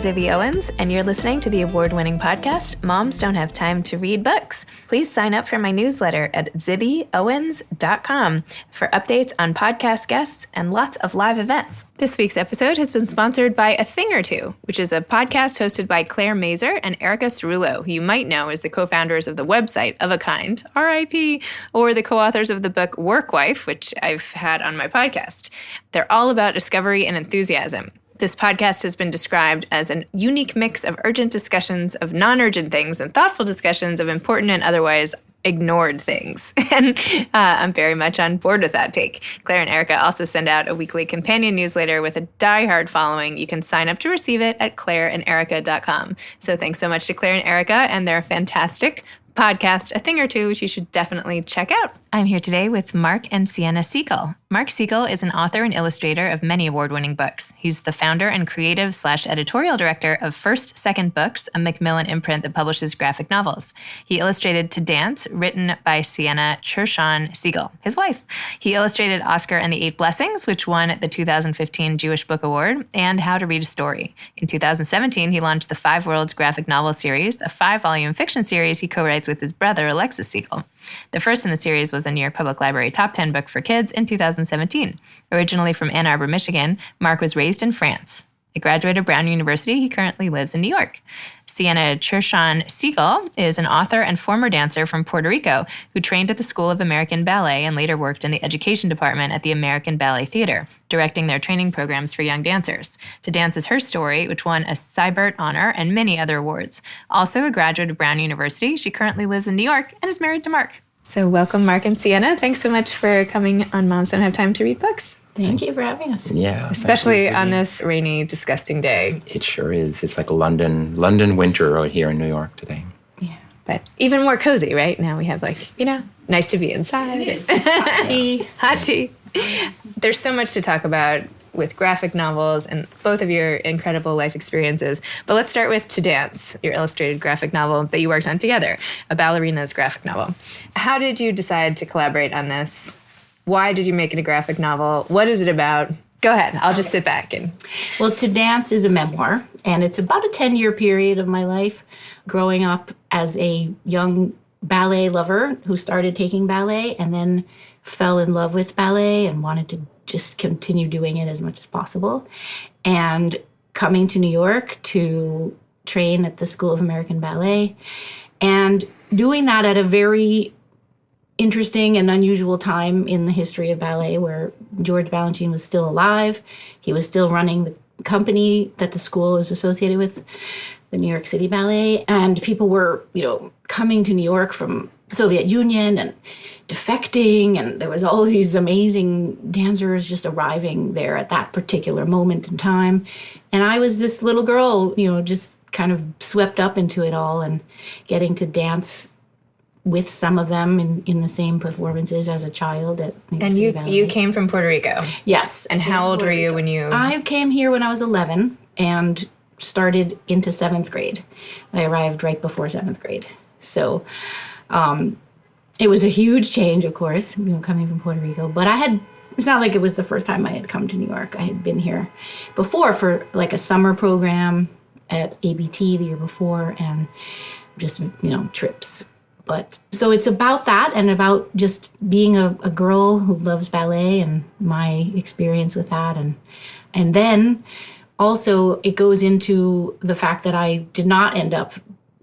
Zibby Owens, and you're listening to the award-winning podcast, Moms Don't Have Time to Read Books. Please sign up for my newsletter at zibbyowens.com for updates on podcast guests and lots of live events. This week's episode has been sponsored by A Thing or Two, which is a podcast hosted by Claire Mazur and Erica Cerullo, who you might know as the co-founders of the website Of a Kind, RIP, or the co-authors of the book Workwife, which I've had on my podcast. They're all about discovery and enthusiasm. This podcast has been described as a unique mix of urgent discussions of non-urgent things and thoughtful discussions of important and otherwise ignored things. And I'm very much on board with that take. Claire and Erica also send out a weekly companion newsletter with a diehard following. You can sign up to receive it at claireanderica.com. So thanks so much to Claire and Erica and their fantastic podcast, A Thing or Two, which you should definitely check out. I'm here today with Mark and Siena Siegel. Mark Siegel is an author and illustrator of many award-winning books. He's the founder and creative/editorial director of First Second Books, a Macmillan imprint that publishes graphic novels. He illustrated To Dance, written by Siena Cherson Siegel, his wife. He illustrated Oskar and the Eight Blessings, which won the 2015 Jewish Book Award, and How to Read a Story. In 2017, he launched the Five Worlds graphic novel series, a 5-volume fiction series he co-writes with his brother, Alexis Siegel. The first in the series was a New York Public Library Top 10 book for kids in 2017. Originally from Ann Arbor, Michigan, Mark was raised in France. He graduated Brown University. He currently lives in New York. Siena Cherson Siegel is an author and former dancer from Puerto Rico who trained at the School of American Ballet and later worked in the education department at the American Ballet Theater, directing their training programs for young dancers. To Dance is her story, which won a Sybert honor and many other awards. Also a graduate of Brown University, she currently lives in New York and is married to Mark. So welcome, Mark and Siena. Thanks so much for coming on Moms Don't Have Time to Read Books. Thank you for having us. Yeah. Especially on this rainy, disgusting day. It sure is. It's like a London winter right here in New York today. Yeah. But even more cozy, right? Now we have nice to be inside. It is. Hot tea. Hot tea. There's so much to talk about with graphic novels and both of your incredible life experiences. But let's start with To Dance, your illustrated graphic novel that you worked on together, a ballerina's graphic novel. How did you decide to collaborate on this? Why did you make it a graphic novel? What is it about? Go ahead. I'll just sit back. Well, To Dance is a memoir, and it's about a 10-year period of my life growing up as a young ballet lover who started taking ballet and then fell in love with ballet and wanted to just continue doing it as much as possible. And coming to New York to train at the School of American Ballet and doing that at a very interesting and unusual time in the history of ballet where George Balanchine was still alive. He was still running the company that the school is associated with, the New York City Ballet. And people were, coming to New York from the Soviet Union and defecting. And there was all these amazing dancers just arriving there at that particular moment in time. And I was this little girl, just kind of swept up into it all and getting to dance with some of them in the same performances as a child at And you came from Puerto Rico? Yes. And how old were you when you... I came here when I was 11 and started into 7th grade. I arrived right before 7th grade. So it was a huge change, of course, coming from Puerto Rico. But it's not like it was the first time I had come to New York. I had been here before for like a summer program at ABT the year before and just, trips. But so it's about that and about just being a girl who loves ballet and my experience with that. And then also it goes into the fact that I did not end up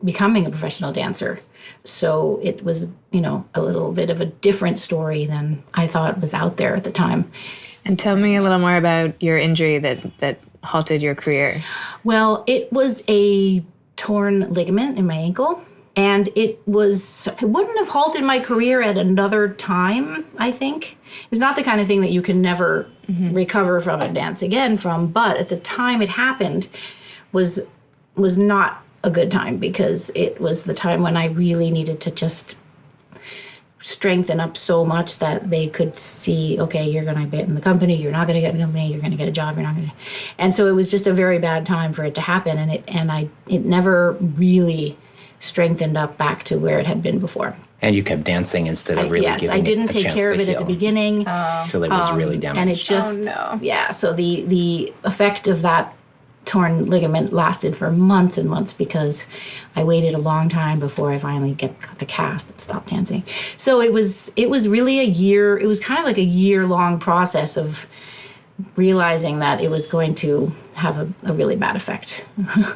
becoming a professional dancer. So it was, a little bit of a different story than I thought was out there at the time. And tell me a little more about your injury that halted your career. Well, it was a torn ligament in my ankle. And it wouldn't have halted my career at another time, I think. It's not the kind of thing that you can never recover from and dance again from. But at the time it happened was not a good time because it was the time when I really needed to just strengthen up so much that they could see, okay, you're going to get in the company, you're not going to get in the company, you're going to get a job, you're not going to. And so it was just a very bad time for it to happen. And it never really strengthened up back to where it had been before. And you kept dancing instead of really giving it a chance to heal. Yes, I didn't take care of it at the beginning. Until it was really damaged. And it just, so the effect of that torn ligament lasted for months and months because I waited a long time before I finally got the cast and stopped dancing. So it was really a year. It was kind of like a year-long process of realizing that it was going to have a really bad effect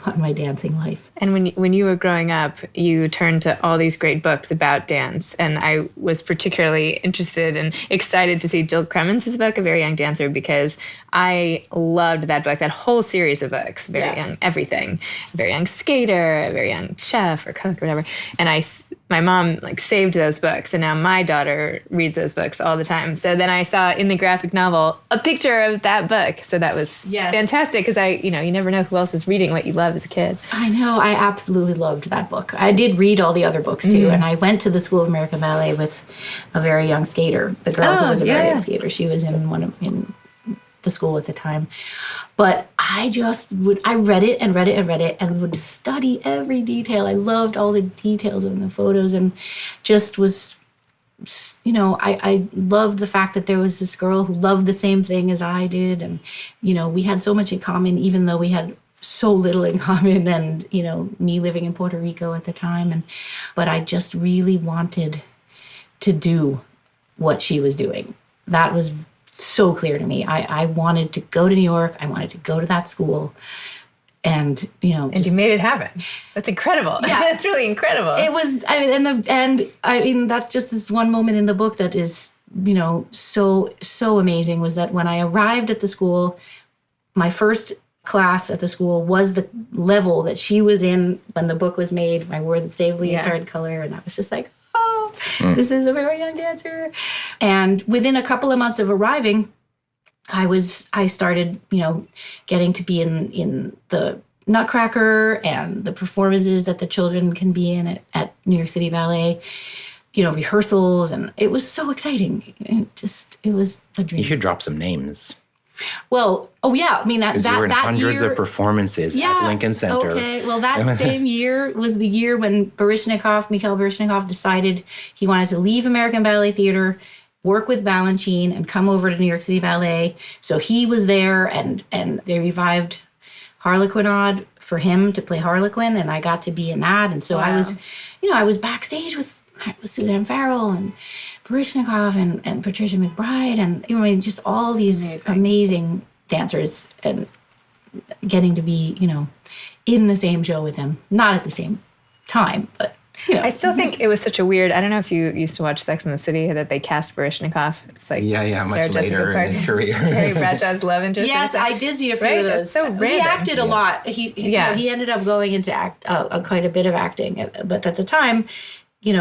on my dancing life. And when you were growing up, you turned to all these great books about dance. And I was particularly interested and excited to see Jill Clemens' book, A Very Young Dancer, because I loved that book, that whole series of books, Very Young Everything, A Very Young Skater, A Very Young Chef or Cook or whatever. And my mom saved those books, and now my daughter reads those books all the time. So then I saw in the graphic novel a picture of that book. So that was fantastic, because you never know who else is reading what you love as a kid. I know. I absolutely loved that book. I did read all the other books too, and I went to the School of American Ballet with a very young skater. The girl who was a very young skater. She was in the school at the time. But I read it and read it and read it and would study every detail. I loved all the details of the photos and just was, I loved the fact that there was this girl who loved the same thing as I did. And, we had so much in common, even though we had so little in common and, me living in Puerto Rico at the time. But I just really wanted to do what she was doing. That was so clear to me. I wanted to go to New York. I wanted to go to that school. And, and you made it happen. That's incredible. Yeah. It's really incredible. It was, that's just this one moment in the book that is, so amazing, was that when I arrived at the school, my first class at the school was the level that she was in when the book was made. I wore the Savely third color, and I was just like, this is A Very Young Dancer. And within a couple of months of arriving, I started, getting to be in the Nutcracker and the performances that the children can be in at New York City Ballet, rehearsals. And it was so exciting. It was a dream. You should drop some names. Well, that you were in hundreds year, of performances at Lincoln Center. Okay, well, that same year was the year when Mikhail Baryshnikov decided he wanted to leave American Ballet Theater, work with Balanchine, and come over to New York City Ballet. So he was there, and they revived Harlequinade for him to play Harlequin, and I got to be in that. And so I was backstage with Suzanne Farrell and Baryshnikov and Patricia McBride and just all these amazing dancers, and getting to be, in the same show with them. Not at the same time, but, I still think it was such a weird, I don't know if you used to watch Sex and the City, that they cast Baryshnikov. It's like much later in his career. Harry Bradshaw's love interest. Yes, I did see a few of those. That's so random. He acted a lot. He ended up going into quite a bit of acting, but at the time, he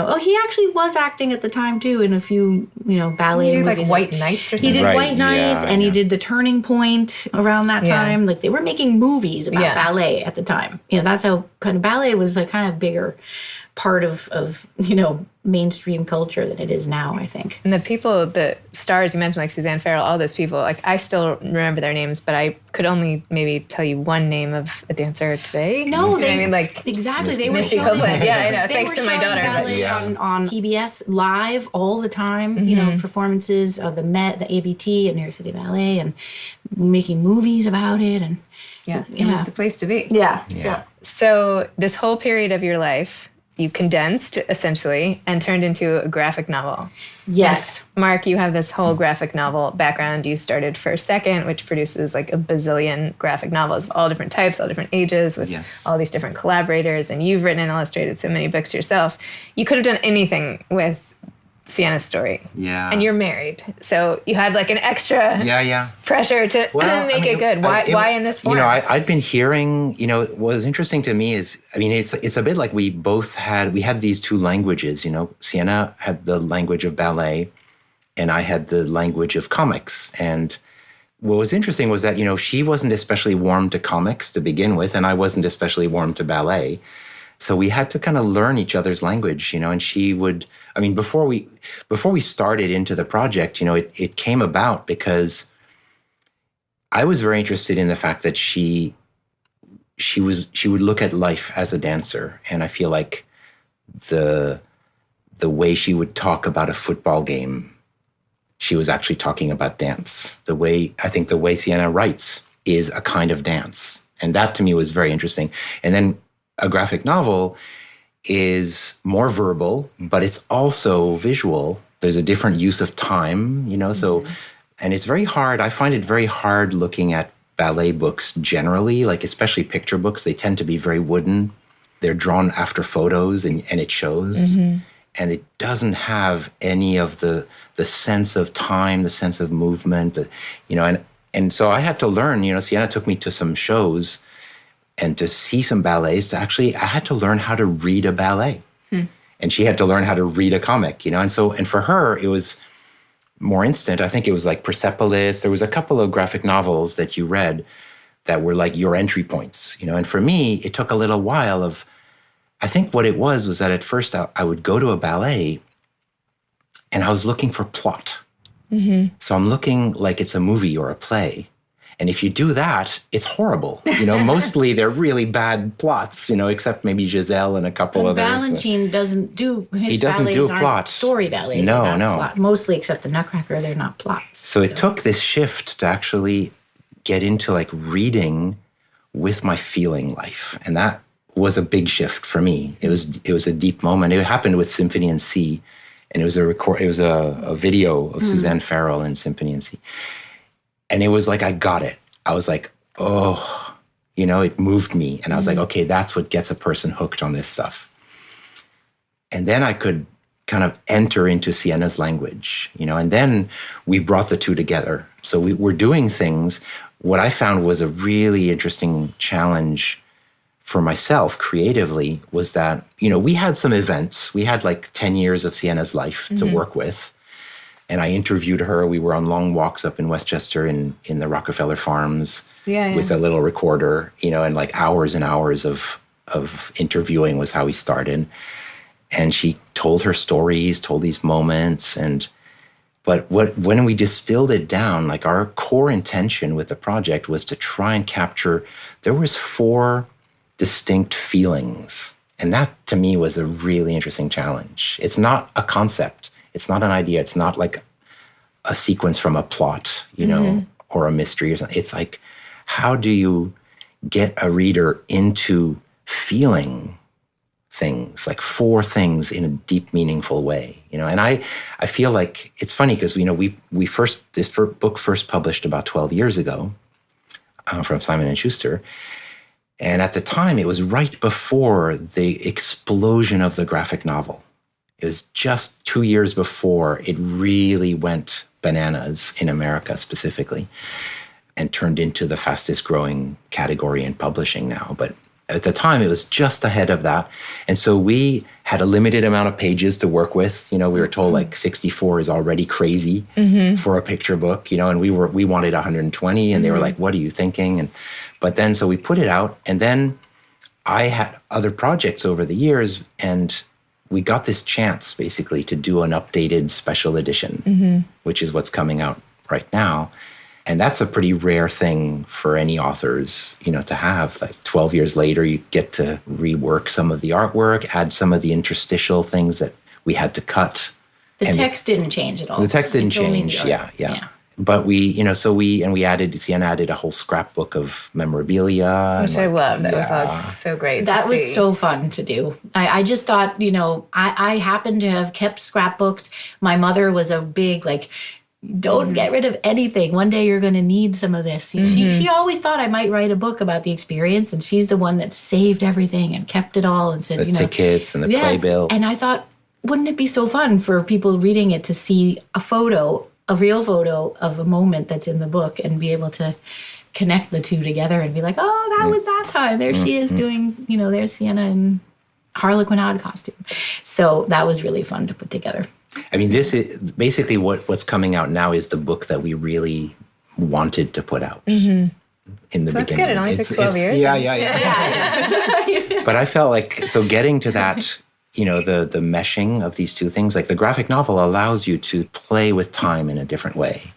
actually was acting at the time too in a few, ballet movies. He did White Nights or something. He did White Nights, and he did The Turning Point around that time. Like, they were making movies about ballet at the time. That's how kind of ballet was like kind of bigger part of mainstream culture than it is now, I think. And the stars you mentioned, like Suzanne Farrell, all those people, like, I still remember their names, but I could only maybe tell you one name of a dancer today. No, exactly. They were Missy showing, Copeland. Yeah, I know. Thanks to my daughter. Ballet on PBS live all the time. Performances of the Met, the ABT, and New York City Ballet, and making movies about it, and it was the place to be. Yeah. So this whole period of your life, you condensed, essentially, and turned into a graphic novel. Yes. Mark, you have this whole graphic novel background. You started First Second, which produces like a bazillion graphic novels of all different types, all different ages, with all these different collaborators. And you've written and illustrated so many books yourself. You could have done anything with Siena's story. Yeah. And you're married. So you had like an extra pressure to make it good. Why in this form? I'd been hearing, what was interesting to me is, it's a bit like we had these two languages, Siena had the language of ballet and I had the language of comics. And what was interesting was that, she wasn't especially warm to comics to begin with, and I wasn't especially warm to ballet. So we had to kind of learn each other's language, and she would, before we started into the project, it came about because I was very interested in the fact that she would look at life as a dancer. And I feel like the way she would talk about a football game, she was actually talking about dance. I think the way Siena writes is a kind of dance. And that to me was very interesting. And then a graphic novel is more verbal, but it's also visual. There's a different use of time, so, and it's very hard. I find it very hard looking at ballet books generally, like especially picture books. They tend to be very wooden. They're drawn after photos and it shows. And it doesn't have any of the sense of time, the sense of movement, and so I had to learn, Siena took me to some shows and to see some ballets. I had to learn how to read a ballet. And she had to learn how to read a comic, and for her, it was more instant. I think it was like Persepolis. There was a couple of graphic novels that you read that were like your entry points, and for me, it took a little while I think what it was that at first I would go to a ballet and I was looking for plot. So I'm looking like it's a movie or a play. And if you do that, it's horrible. Mostly they're really bad plots, except maybe Giselle and a couple others. Balanchine doesn't do, he doesn't do a plot. Story ballets. No. Plot. Mostly except the Nutcracker, they're not plots. So it took this shift to actually get into like reading with my feeling life. And that was a big shift for me. It was a deep moment. It happened with Symphony in C. And it was a video of Suzanne Farrell in Symphony in C. And it was like, I got it. I was like, oh, it moved me. And I was like, okay, that's what gets a person hooked on this stuff. And then I could kind of enter into Siena's language, and then we brought the two together. So we were doing things. What I found was a really interesting challenge for myself creatively was that, we had some events. We had like 10 years of Siena's life to work with. And I interviewed her. We were on long walks up in Westchester in the Rockefeller Farms with a little recorder, and like hours and hours of interviewing was how we started. And she told her stories, told these moments. But when we distilled it down, like our core intention with the project was to try and capture, there was 4 distinct feelings. And that to me was a really interesting challenge. It's not a concept. It's not an idea. It's not like a sequence from a plot, or a mystery or something. It's like, how do you get a reader into feeling things, like 4 things in a deep, meaningful way, And I feel like it's funny because, this book first published about 12 years ago from Simon & Schuster. And at the time, it was right before the explosion of the graphic novel. It was just 2 years before it really went bananas in America specifically and turned into the fastest growing category in publishing now. But at the time, it was just ahead of that. And so we had a limited amount of pages to work with. We were told like 64 is already crazy for a picture book, and we wanted 120 and they were like, what are you thinking? But then, so we put it out, and then I had other projects over the years, and we got this chance basically to do an updated special edition, which is what's coming out right now. And that's a pretty rare thing for any authors, to have. Like 12 years later, you get to rework some of the artwork, add some of the interstitial things that we had to cut. The text didn't change at all. The text didn't change, yeah. But Siena added a whole scrapbook of memorabilia. Which I love. That was all so great. That was so fun to do. I just thought, I happened to have kept scrapbooks. My mother was a big, don't get rid of anything. One day you're going to need some of this. She always thought I might write a book about the experience, and she's the one that saved everything and kept it all and said, the tickets and the playbill. And I thought, wouldn't it be so fun for people reading it to see a real photo of a moment that's in the book and be able to connect the two together and be like, oh, that was that time. There she is doing, there's Siena in Harlequinade costume. So that was really fun to put together. I mean, this is basically what's coming out now is the book that we really wanted to put out in the beginning. That's good. It only took 12 years. Yeah. But I felt like, so getting to that, the meshing of these two things, like the graphic novel allows you to play with time in a different way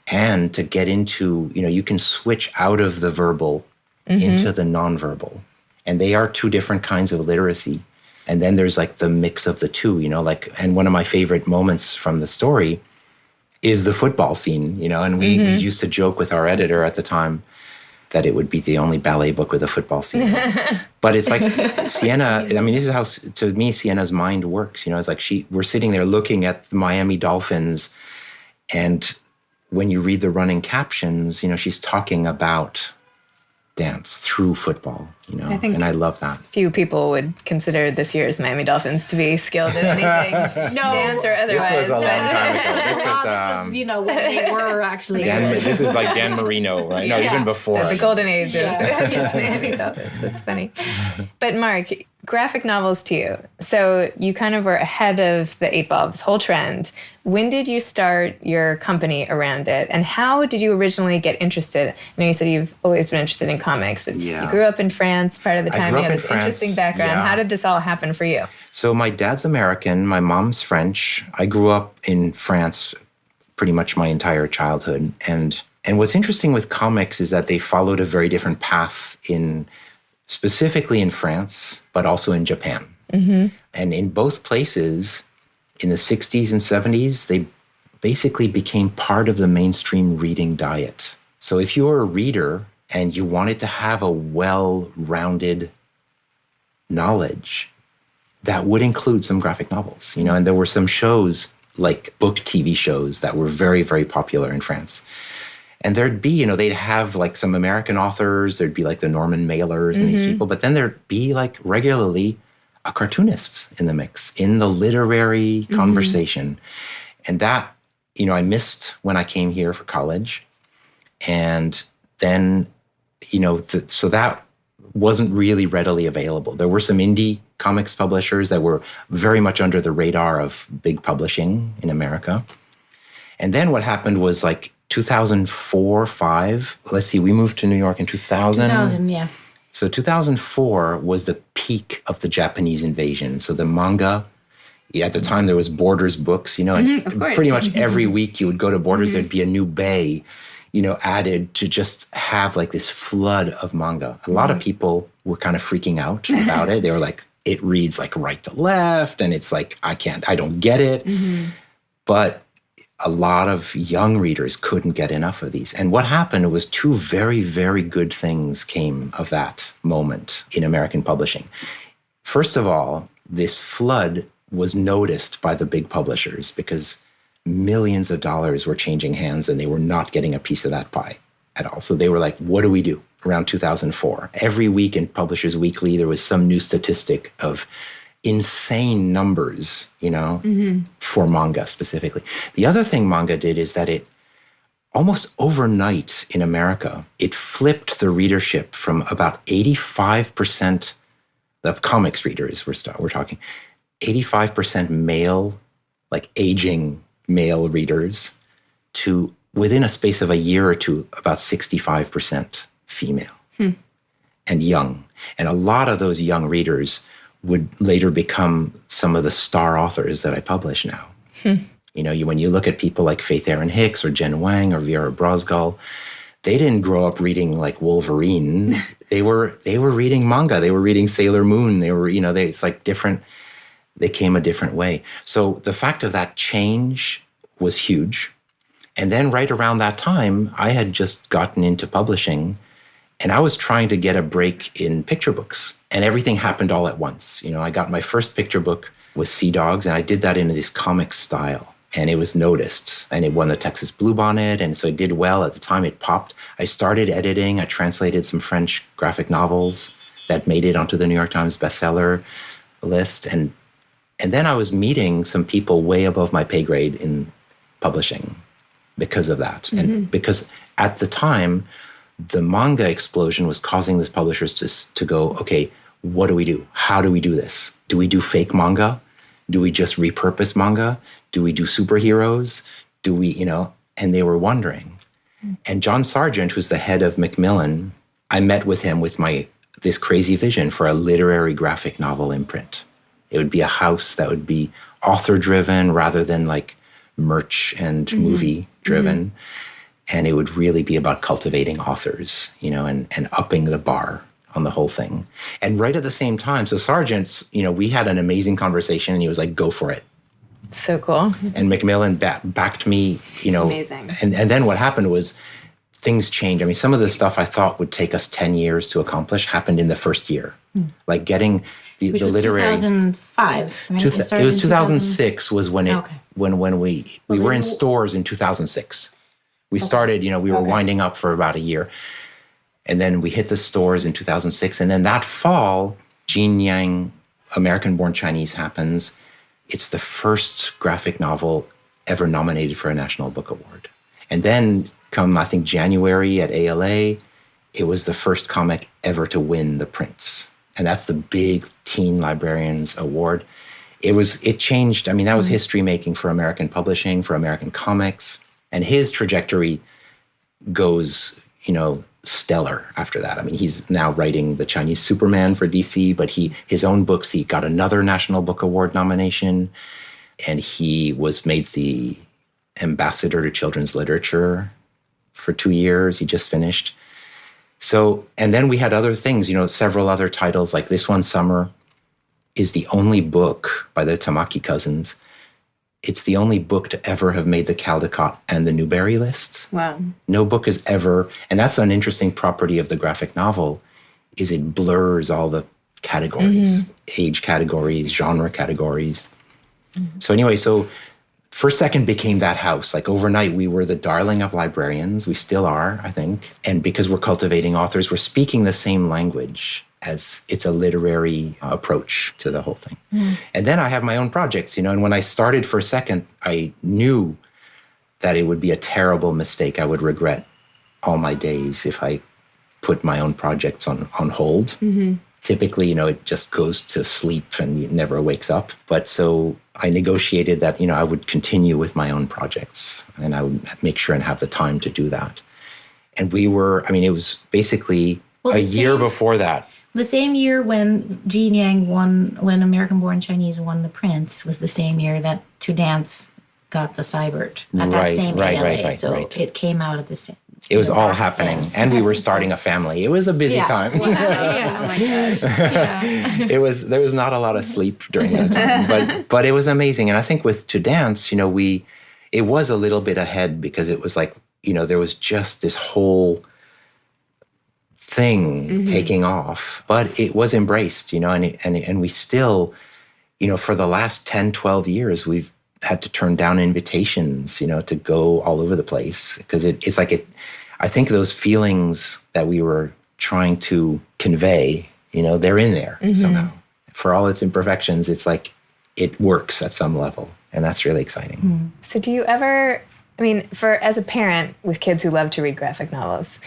and to get into, you can switch out of the verbal into the nonverbal. And they are 2 different kinds of literacy. And then there's like the mix of the two, and one of my favorite moments from the story is the football scene, and we used to joke with our editor at the time that it would be the only ballet book with a football scene. But it's like Siena, I mean, this is how, to me, Siena's mind works. You know, it's like we're sitting there looking at the Miami Dolphins, and when you read the running captions, you know, she's talking about dance through football, you know, and I love that. Few people would consider this year's Miami Dolphins to be skilled in anything, dance or otherwise. This was a long time ago. This was you know, what they were actually. This is like Dan Marino, right? No, even before. The golden age of Miami Dolphins. That's funny. But Mark, graphic novels too. So you kind of were ahead of the 8 Ball, this whole trend. When did you start your company around it? And how did you originally get interested? I know you said you've always been interested in comics, but you grew up in France part of the time. You have this interesting background. Yeah. How did this all happen for you? So my dad's American, my mom's French. I grew up in France pretty much my entire childhood. And what's interesting with comics is that they followed a very different path specifically in France, but also in Japan. Mm-hmm. And in both places, in the 60s and 70s, they basically became part of the mainstream reading diet. So if you were a reader and you wanted to have a well-rounded knowledge, that would include some graphic novels, you know, and there were some shows like book TV shows that were very, very popular in France. And there'd be, you know, they'd have like some American authors, there'd be like the Norman Mailers and these people, but then there'd be like regularly a cartoonist in the mix, in the literary conversation. And that, you know, I missed when I came here for college. And then, you know, so that wasn't really readily available. There were some indie comics publishers that were very much under the radar of big publishing in America. And then what happened was like 2004, 5. Let's see, we moved to New York in 2000. 2000, yeah. So 2004 was the peak of the Japanese invasion. So the manga, at the time there was Borders books, you know, and pretty much every week you would go to Borders, there'd be a new bay, you know, added to just have like this flood of manga. A lot of people were kind of freaking out about it. They were like, it reads like right to left, and it's like, I don't get it. But a lot of young readers couldn't get enough of these. And what happened was 2 very, very good things came of that moment in American publishing. First of all, this flood was noticed by the big publishers because millions of dollars were changing hands and they were not getting a piece of that pie at all. So they were like, what do we do? Around 2004. Every week in Publishers Weekly, there was some new statistic of insane numbers, you know, for manga specifically. The other thing manga did is that it almost overnight in America, it flipped the readership from about 85% of comics readers, we're talking, 85% male, like aging male readers, to within a space of a year or two, about 65% female and young. And a lot of those young readers would later become some of the star authors that I publish now. You know, when you look at people like Faith Erin Hicks or Jen Wang or Vera Brosgol, they didn't grow up reading like Wolverine. They were reading manga. They were reading Sailor Moon. They were, you know, it's like different. They came a different way. So the fact of that change was huge. And then right around that time, I had just gotten into publishing, and I was trying to get a break in picture books. And everything happened all at once. You know, I got my first picture book was Sea Dogs, and I did that in this comic style. And it was noticed, and it won the Texas Bluebonnet, and so it did well. At the time, it popped. I started editing. I translated some French graphic novels that made it onto the New York Times bestseller list. And then I was meeting some people way above my pay grade in publishing because of that. And because at the time, the manga explosion was causing these publishers to go, okay, what do we do? How do we do this? Do we do fake manga? Do we just repurpose manga? Do we do superheroes? Do we, you know, and they were wondering. And John Sargent, who's the head of Macmillan, I met with him with this crazy vision for a literary graphic novel imprint. It would be a house that would be author-driven rather than like merch and movie-driven. And it would really be about cultivating authors, you know, and upping the bar on the whole thing. And right at the same time, so Sargent's, you know, we had an amazing conversation, and he was like, go for it. So cool. And Macmillan backed me, you know. Amazing. And then what happened was things change. I mean, some of the stuff I thought would take us 10 years to accomplish happened in the first year. Like getting the literary... 2005, right? It was 2006 was when it when we were in stores in 2006. We started, we were winding up for about a year. And then we hit the stores in 2006. And then that fall, Jean Yang, American-born Chinese happens. It's the first graphic novel ever nominated for a National Book Award. And then come, I think, January at ALA, it was the first comic ever to win the Prints. And that's the big Teen Librarians Award. It changed. I mean, that was history making for American publishing, for American comics. And his trajectory goes, stellar after that. I mean, he's now writing the Chinese Superman for DC, but his own books, he got another National Book Award nomination, and he was made the ambassador to children's literature for 2 years. He just finished. So, and then we had other things, several other titles, like this one, Summer, is the only book by the Tamaki cousins. It's the only book to ever have made the Caldecott and the Newbery list. Wow. No book has ever, and that's an interesting property of the graphic novel, is it blurs all the categories, age categories, genre categories. So anyway, First Second became that house. Like overnight, we were the darling of librarians. We still are, I think. And because we're cultivating authors, we're speaking the same language as it's a literary approach to the whole thing. And then I have my own projects, and when I started First Second, I knew that it would be a terrible mistake. I would regret all my days if I put my own projects on hold. Typically, it just goes to sleep and it never wakes up. But so I negotiated that, I would continue with my own projects and I would make sure and have the time to do that. And it was basically a year before that. The same year when Jean Yang when American-born Chinese won the Prince was the same year that To Dance got the Cybert at that same ALA. So it came out at the same. It was all happening, and we were starting a family. It was a busy time. Wow. Yeah. Oh my gosh. Yeah. There was not a lot of sleep during that time, but it was amazing. And I think with To Dance, it was a little bit ahead because it was like, there was just this whole thing taking off, but it was embraced, and we still, for the last 10, 12 years, we've had to turn down invitations, to go all over the place because it's like I think those feelings that we were trying to convey, they're in there somehow. For all its imperfections, it's like it works at some level, and that's really exciting. So do you ever, as a parent with kids who love to read graphic novels,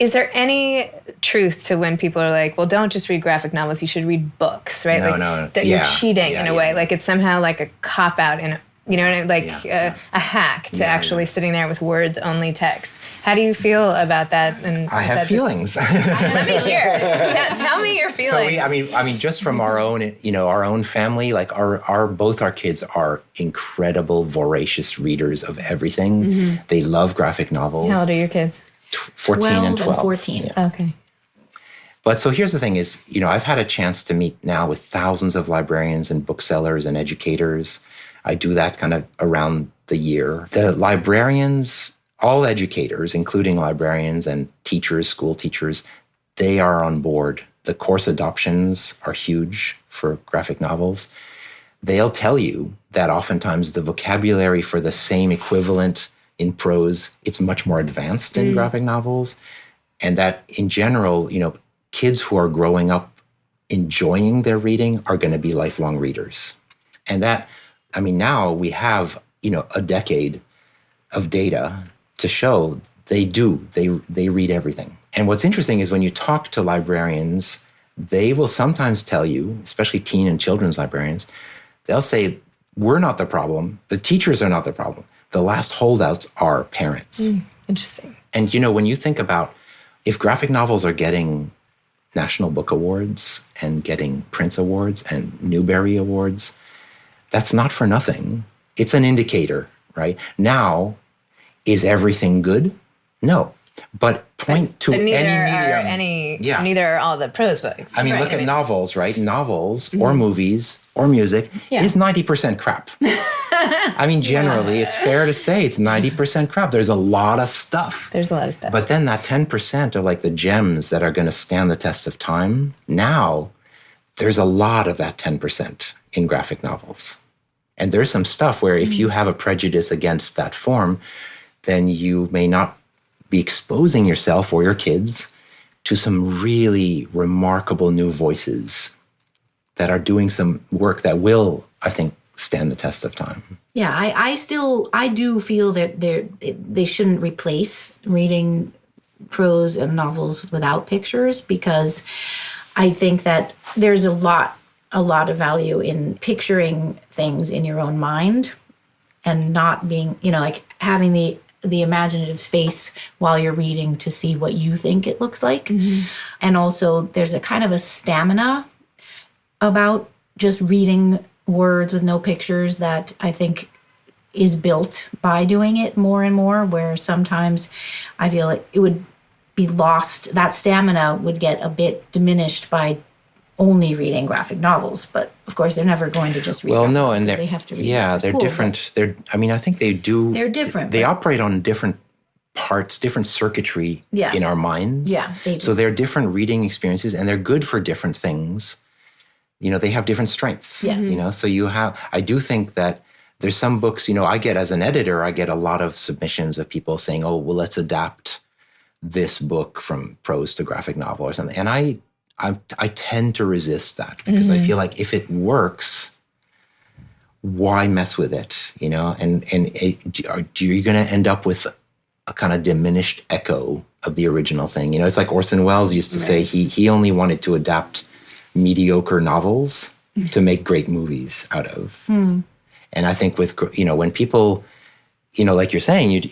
is there any truth to when people are like, well, don't just read graphic novels, you should read books, right? No. You're cheating in a way. Like it's somehow like a cop-out, a hack to actually sitting there with words-only text. How do you feel about that? And I have feelings. Let me hear. Tell me your feelings. So just from our own family, like both our kids are incredible, voracious readers of everything. They love graphic novels. How old are your kids? 14 and 12. 14. Yeah. Okay. But so here's the thing is, I've had a chance to meet now with thousands of librarians and booksellers and educators. I do that kind of around the year. The librarians, all educators, including librarians and teachers, school teachers, they are on board. The course adoptions are huge for graphic novels. They'll tell you that oftentimes the vocabulary for the same equivalent in prose, it's much more advanced in graphic novels. And that in general, kids who are growing up enjoying their reading are going to be lifelong readers. And that, now we have, a decade of data to show they do. They read everything. And what's interesting is when you talk to librarians, they will sometimes tell you, especially teen and children's librarians, they'll say, we're not the problem. The teachers are not the problem. The last holdouts are parents. Interesting. And, when you think about if graphic novels are getting National Book Awards and getting Prince Awards and Newbery Awards, that's not for nothing. It's an indicator, right? Now, is everything good? No. But point to any medium. Neither are all the prose books. Look at novels, right? Novels or movies or music is 90% crap. I mean, generally, it's fair to say it's 90% crap. There's a lot of stuff. There's a lot of stuff. But then that 10% are like the gems that are going to stand the test of time. Now, there's a lot of that 10% in graphic novels. And there's some stuff where if you have a prejudice against that form, then you may not be exposing yourself or your kids to some really remarkable new voices that are doing some work that will, I think, stand the test of time. Yeah, I do feel that they shouldn't replace reading prose and novels without pictures, because I think that there's a lot of value in picturing things in your own mind and not being, like having the imaginative space while you're reading to see what you think it looks like. And also there's a kind of a stamina about just reading words with no pictures that I think is built by doing it more and more, where sometimes I feel like it would be lost. That stamina would get a bit diminished by only reading graphic novels, but of course they're never going to just read. Well, no, and they have to read. They're school, different. I think they do. They're different. They operate on different parts, different circuitry in our minds. Yeah, they do. So they're different reading experiences, and they're good for different things. They have different strengths. Yeah. So I do think that there's some books. I get as an editor, I get a lot of submissions of people saying, "Oh, well, let's adapt this book from prose to graphic novel or something," and I tend to resist that because I feel like if it works, why mess with it? And you're going to end up with a kind of diminished echo of the original thing. It's like Orson Welles used to say he only wanted to adapt mediocre novels to make great movies out of. And I think with when people, like you're saying,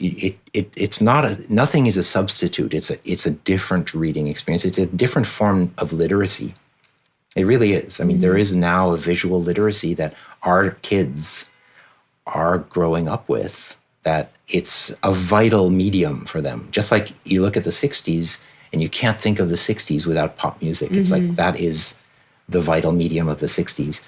it's not nothing is a substitute. It's a different reading experience. It's a different form of literacy. It really is. I mean, there is now a visual literacy that our kids are growing up with, that it's a vital medium for them. Just like you look at the 60s and you can't think of the 60s without pop music. It's like that is the vital medium of the 60s.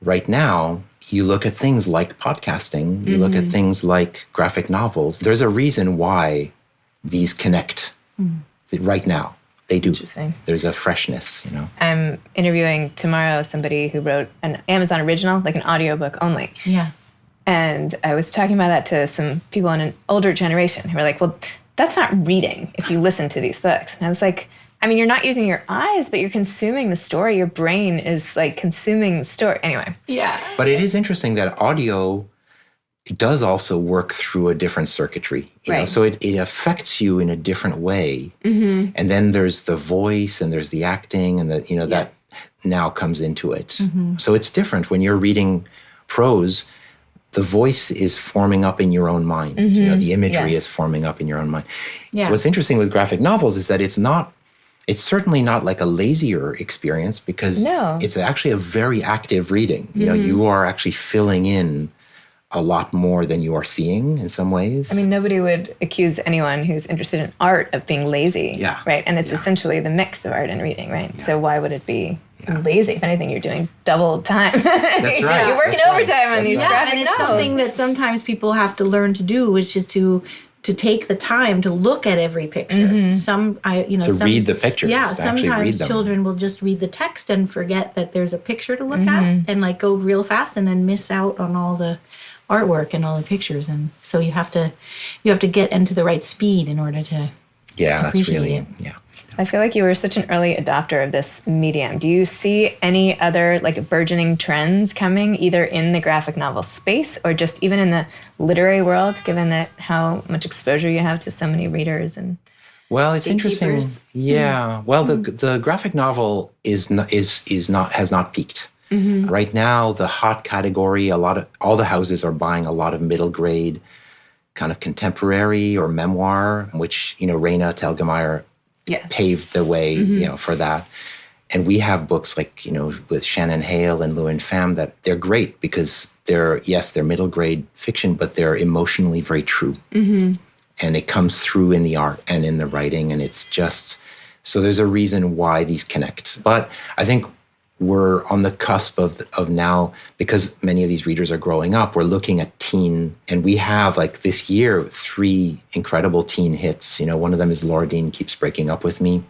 Right now, you look at things like podcasting, you look at things like graphic novels. There's a reason why these connect right now. They do. Interesting. There's a freshness, I'm interviewing tomorrow somebody who wrote an Amazon original, like an audiobook only. Yeah. And I was talking about that to some people in an older generation who were like, well, that's not reading if you listen to these books. And I was like, I mean, you're not using your eyes, but you're consuming the story. Your brain is like consuming the story. Anyway. Yeah. But it is interesting that audio does also work through a different circuitry. You know? So it affects you in a different way. And then there's the voice and there's the acting and that now comes into it. So it's different. When you're reading prose, the voice is forming up in your own mind. The imagery is forming up in your own mind. Yeah. What's interesting with graphic novels is that it's certainly not like a lazier experience, because it's actually a very active reading. You are actually filling in a lot more than you are seeing in some ways. I mean, nobody would accuse anyone who's interested in art of being lazy, right? And it's essentially the mix of art and reading, right? So why would it be lazy? If anything, you're doing double time. That's right. You're working overtime on these graphic and novels. it's something that sometimes people have to learn to do, which is to take the time to look at every picture. Read the pictures. Yeah, to actually read sometimes them. children will just read the text and forget that there's a picture to look at, and like go real fast and then miss out on all the artwork and all the pictures. And so you have to get into the right speed in order to that's really it. I feel like you were such an early adopter of this medium. Do you see any other like burgeoning trends coming either in the graphic novel space or just even in the literary world, given that how much exposure you have to so many readers and Well, it's interesting. gatekeepers? Yeah. Well, the graphic novel has not peaked. Right now, the hot category, all the houses are buying a lot of middle grade kind of contemporary or memoir, which, Raina Telgemeier paved the way, for that. And we have books like, with Shannon Hale and Lewin Pham that they're great because they're middle grade fiction, but they're emotionally very true. And it comes through in the art and in the writing. And it's just, so there's a reason why these connect. But I think we're on the cusp of now, because many of these readers are growing up, we're looking at teen, and we have like this year 3 incredible teen hits. One of them is Laura Dean Keeps Breaking Up With Me.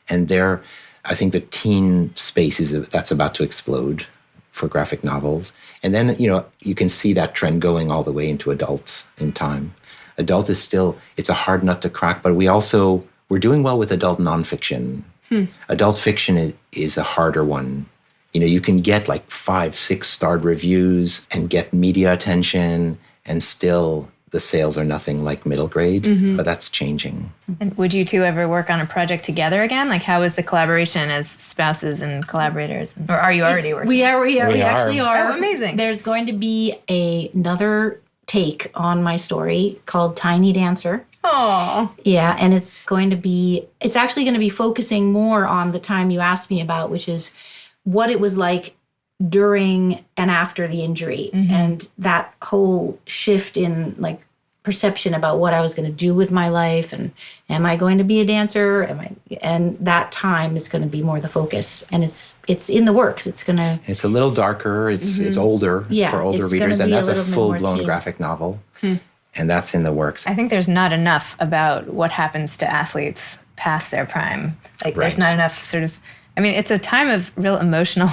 And I think the teen space that's about to explode for graphic novels. And then, you can see that trend going all the way into adult in time. Adult is still, it's a hard nut to crack, but we're doing well with adult nonfiction. Adult fiction is a harder one. You can get like 5-6 starred reviews and get media attention, and still the sales are nothing like middle grade, but that's changing. And would you two ever work on a project together again? Like, how is the collaboration as spouses and collaborators? Or are you already working? We actually are. Oh, amazing. There's going to be another take on my story called Tiny Dancer. Oh. Yeah, and it's actually going to be focusing more on the time you asked me about, which is what it was like during and after the injury, and that whole shift in like perception about what I was going to do with my life, and am I going to be a dancer? And that time is going to be more the focus, and it's in the works. It's a little darker. It's older for older readers, and that's a full-blown graphic novel. And that's in the works. I think there's not enough about what happens to athletes past their prime. Like, there's not enough sort of, it's a time of real emotional,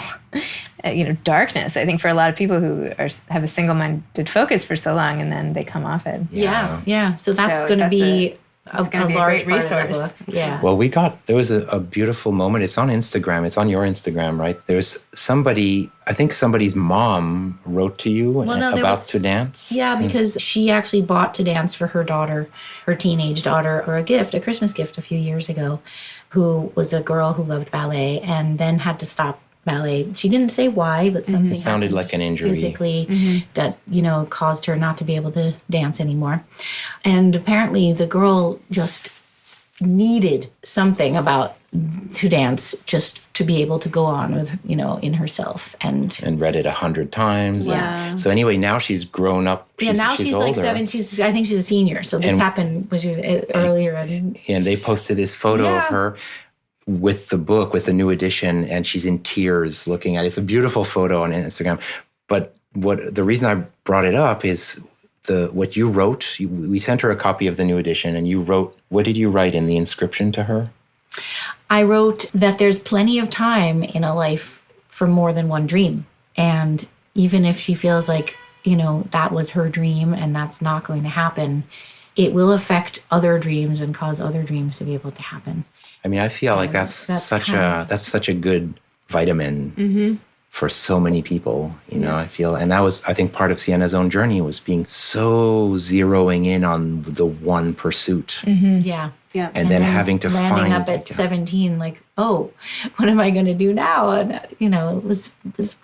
darkness, I think, for a lot of people who have a single-minded focus for so long, and then they come off it. Yeah. So that's going to be a large great resource. Book. Yeah. Well, there was a beautiful moment. It's on Instagram. It's on your Instagram, right? There's I think somebody's mom wrote to you about To Dance. Yeah, because she actually bought To Dance for her daughter, her teenage daughter, or a Christmas gift a few years ago, who was a girl who loved ballet and then had to stop ballet. She didn't say why, but something sounded like an injury physically that caused her not to be able to dance anymore. And apparently the girl just needed something about To Dance just to be able to go on with in herself, and read it 100 times. Yeah. So anyway, now she's grown up. Now she's like older. 7. I think she's a senior. So this happened earlier. And they posted this photo of her with the book, with the new edition, and she's in tears looking at it. It's a beautiful photo on Instagram. But the reason I brought it up is what you wrote. We sent her a copy of the new edition, and you wrote, what did you write in the inscription to her? I wrote that there's plenty of time in a life for more than one dream. And even if she feels like, that was her dream and that's not going to happen, it will affect other dreams and cause other dreams to be able to happen. I feel like that's such a good vitamin for so many people, I feel. And that was, I think, part of Siena's own journey, was being so zeroing in on the one pursuit. Yeah. And then having to landing up at 17, like, oh, what am I going to do now? And it was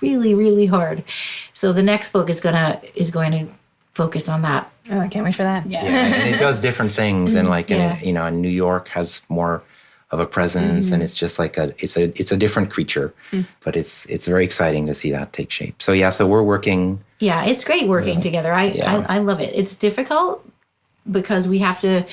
really, really hard. So the next book is going to focus on that. Oh, I can't wait for that. Yeah, and it does different things, and like in New York has more of a presence, and it's just like it's a different creature, but it's very exciting to see that take shape. So we're working. Yeah, it's great working together. I love it. It's difficult because we have to,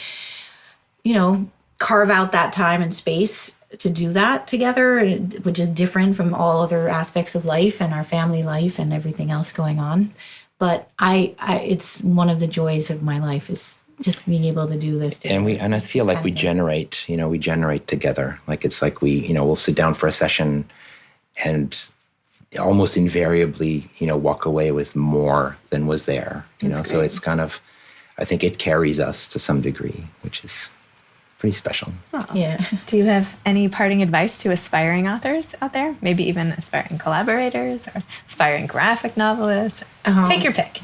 carve out that time and space to do that together, which is different from all other aspects of life and our family life and everything else going on. But it's one of the joys of my life is just being able to do this together. And I feel like we generate together. Like it's like we'll sit down for a session and almost invariably, walk away with more than was there. So it's kind of, I think it carries us to some degree, which is pretty special. Oh. Yeah. Do you have any parting advice to aspiring authors out there? Maybe even aspiring collaborators or aspiring graphic novelists? Take your pick.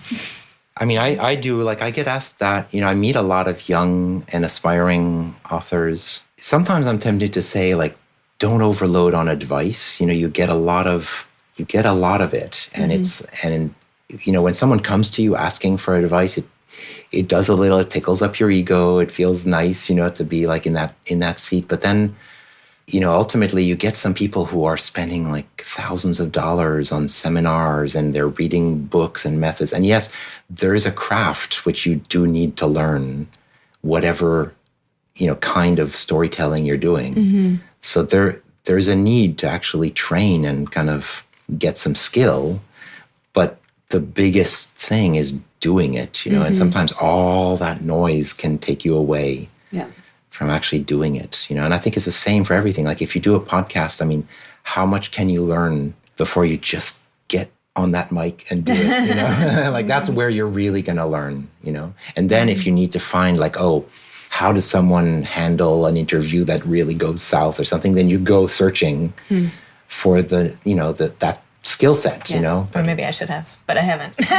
I do. Like, I get asked that. I meet a lot of young and aspiring authors. Sometimes I'm tempted to say, like, don't overload on advice. You get a lot of it, and when someone comes to you asking for advice, it does it tickles up your ego. It feels nice, to be like in that seat. But then, ultimately you get some people who are spending like thousands of dollars on seminars, and they're reading books and methods. And yes, there is a craft which you do need to learn, whatever, kind of storytelling you're doing. So there's a need to actually train and kind of get some skill. But the biggest thing is doing it, and sometimes all that noise can take you away from actually doing it, and I think it's the same for everything. Like if you do a podcast, I mean, how much can you learn before you just get on that mic and do it, like that's where you're really going to learn, and then if you need to find like, oh, how does someone handle an interview that really goes south or something, then you go searching for that skill set, Or maybe I should have, but I haven't. Maybe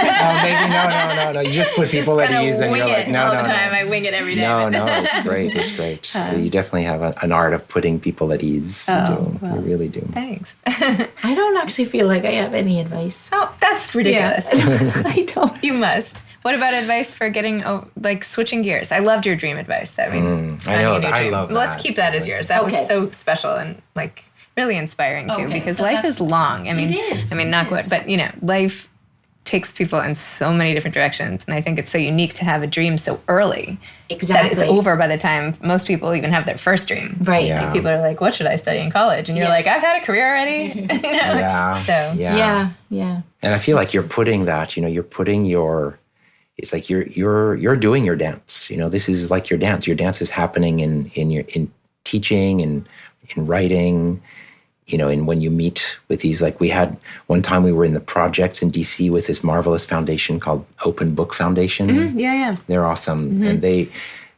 no. You just put people at ease, and you're like, no. I wing it every day. No, it's great. It's great. You definitely have an art of putting people at ease. You really do. Thanks. I don't actually feel like I have any advice. Oh, that's ridiculous. Yeah. I don't. You must. What about advice for getting, switching gears? I loved your dream advice. I mean, I know. I love that. Let's keep that as yours. That was so special and really inspiring too, because so life is long. I mean, knock wood, but life takes people in so many different directions, and I think it's so unique to have a dream so early that it's over by the time most people even have their first dream. Right. Yeah. Like people are like, "What should I study in college?" And you're like, "I've had a career already." Yeah. And I feel like you're putting that. You're putting your. It's like you're doing your dance. This is like your dance. Your dance is happening in teaching and in writing. And when you meet with these, like we had one time we were in the projects in DC with this marvelous foundation called Open Book Foundation. Mm-hmm. Yeah. They're awesome. Mm-hmm. And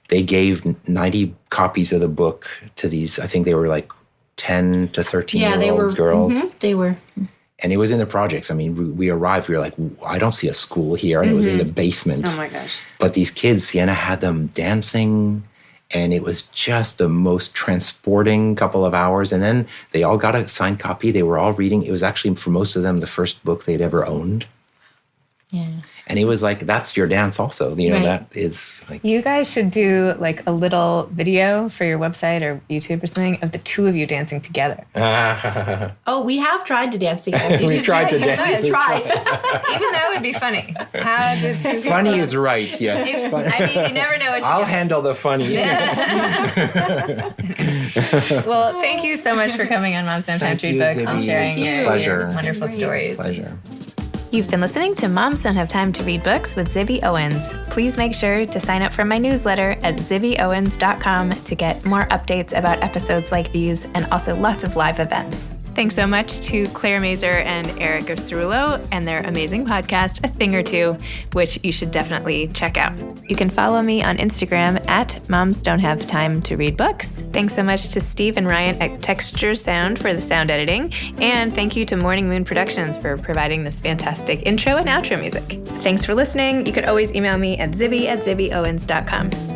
they gave 90 copies of the book to these, I think they were like 10 to 13-year-old girls. Mm-hmm, they were. And it was in the projects. I mean, we arrived, we were like, I don't see a school here. And it was in the basement. Oh my gosh. But these kids, Siena had them dancing. And it was just the most transporting couple of hours. And then they all got a signed copy. They were all reading. It was actually, for most of them, the first book they'd ever owned. Yeah. And it was like, that's your dance also. Right. That is like... You guys should do like a little video for your website or YouTube or something of the two of you dancing together. Oh, we have tried to dance together. We tried to dance. Even that would be funny. How did two people... Funny is right, yes. I mean, you never know what I'll handle the funny. Well, thank you so much for coming on Moms Don't Have Time to Read Books and sharing your wonderful stories. Pleasure. You've been listening to Moms Don't Have Time to Read Books with Zibby Owens. Please make sure to sign up for my newsletter at zibbyowens.com to get more updates about episodes like these and also lots of live events. Thanks so much to Claire Mazur and Eric Cerullo and their amazing podcast, A Thing or Two, which you should definitely check out. You can follow me on Instagram at Moms Don't Have Time to Read Books. Thanks so much to Steve and Ryan at Texture Sound for the sound editing. And thank you to Morning Moon Productions for providing this fantastic intro and outro music. Thanks for listening. You could always email me at zibby@zibbyowens.com.